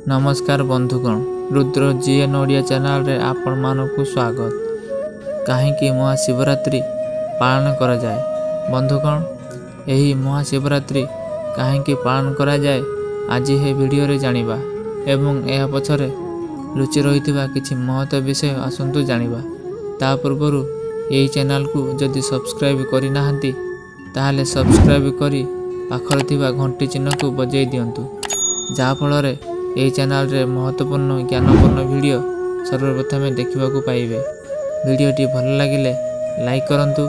नमस्कार बंधुगण, Rudra GN Odia channel रे आपण मानकु स्वागत। कहीं महाशिवरात्रि पालन करा जाए बंधुगण, यही महाशिवरात्रि कहीं पालन करा जाए आज ये वीडियो रे जानिबा एवं यह पछरे लुचि रहिथिबा किछि महत्व विषय आसंतु जानिबा। ता पूर्वरु यही चैनल को जदि सब्सक्राइब करि नाहंती ताहाले सब्सक्राइब करी पाखरे थिबा घंटी चिन्ह को बजाई दियंतु, जहा फଳରେ यही चैनल रे महत्वपूर्ण ज्ञानपूर्ण वीडियो सर्वप्रथमे देखा पाइबे। वीडियोटी भल लगिले लाइक करंतु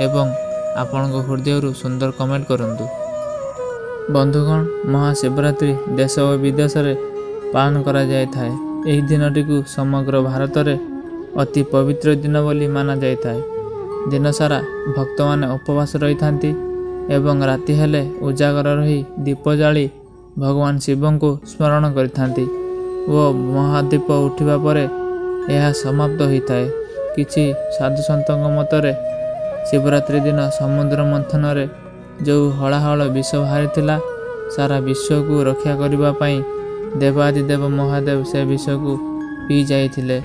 एवं आपण हृदय सुंदर कमेंट करंतु। बंधुगण, महाशिवरात्रि देश और विदेश में पालन करा जाय थाए। एही दिनटी को समग्र भारत में अति पवित्र दिन बोली माना जाय थाए। दिन सारा भक्त माने उपवास रही थांती एवं राति हेले उजागर रही दीप जाली भगवान शिव को स्मरण करिथांती वो महादीप उठिबा परे यह समाप्त होता है। किछि साधु संतों मतरे शिवरात्रि दिन समुद्र मंथन रे जो हलाहल विष बाहरी थिला सारा विश्व को रक्षा करबा पई देवादिदेव महादेव से विष को पी जाइथिले।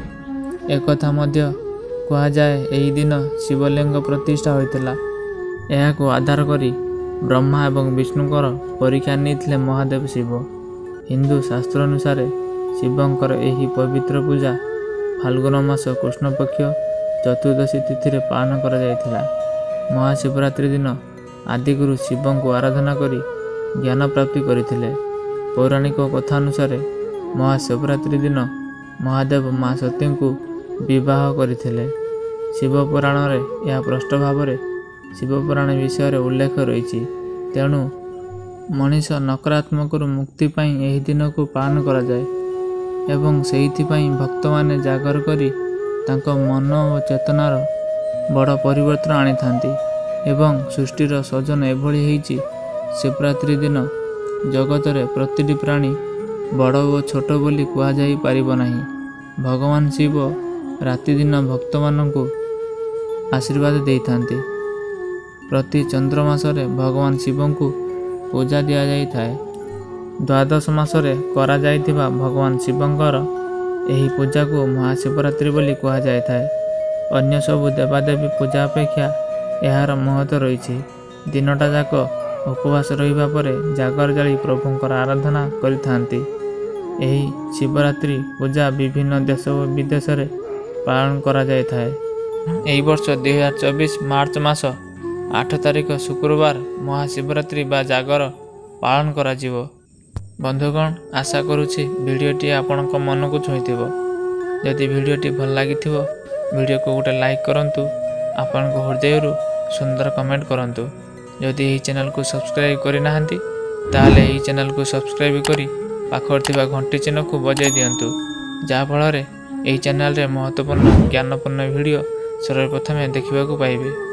एक कथा मध्य कहा जाए एही दिन शिवलिंग प्रतिष्ठा होइथिला। यह को आधार करी ब्रह्मा एवं विष्णुकर परीक्षा नहीं महादेव शिव। हिंदू शास्त्र अनुसार शिवंकर यही पवित्र पूजा फाल्गुन मास कृष्ण पक्ष चतुर्दशी तिथि पालन करा जायथिला। महाशिवरात्रि दिन आदिगुरु शिव को आराधना करी ज्ञान प्राप्ति करथिले। पौराणिक कथा अनुसार महाशिवरात्रि दिन महादेव माँ सती को विवाह करथिले। शिव पुराण रे यह प्रष्ट भाव में शिवपुराण विषय उल्लेख रही। तेणु मनीष नकारात्मक मुक्ति पाई यही दिन को पालन करा जाए एवं सेहिथिपाई भक्त माने जागर करी तांको मन और चेतनार बड़ परिवर्तन आनी थांती एवं सृष्टिर सजन एभली होईची। शिवरात्रि दिन जगत रे प्रतिटी प्राणी बड़ और छोट बोली कहा जाई पारिबो नाही। भगवान शिव राति दिन भक्त माननकु आशीर्वाद देई थांती। प्रति चंद्रमासरे भगवान शिव को पूजा दि जाए। द्वादश मासरे करा जाइथिबा भगवान शिवंकर एही पूजा को महाशिवरात्रि बोली कहा जाए थाए। अन्य सबु देवादेवी पूजा अपेक्षा यार महत्व रही। दिनटा जाक उपवास रहिबा परे जागर जाली प्रभुंकर आराधना करिथांती। एही शिवरात्रि पूजा विभिन्न देश और विदेश में पालन करा जाए थाए। एही वर्ष 2024 मार्च मास 8 तारिख शुक्रवार महाशिवरात्रि बा जागर पालन करा जीवो। बंधुगण, आशा करुछि वीडियोटी आपणक मन को छुईथिबो। जदि वीडियोटी भल लागिथिबो वीडियो को गोटे लाइक करंतु, आपणक हृदय सुंदर कमेंट करंतु। जदि यही चैनल को सब्सक्राइब करि नाहंती ताहाले यही चैनल को सब्सक्राइब करी पाखर थिबा घंटी चिन्ह को बजाई दियंतु, जहा फଳରେ यही चैनल रे महत्वपूर्ण ज्ञानपूर्ण वीडियो सर्वप्रथमे देखिबा को पाइबे।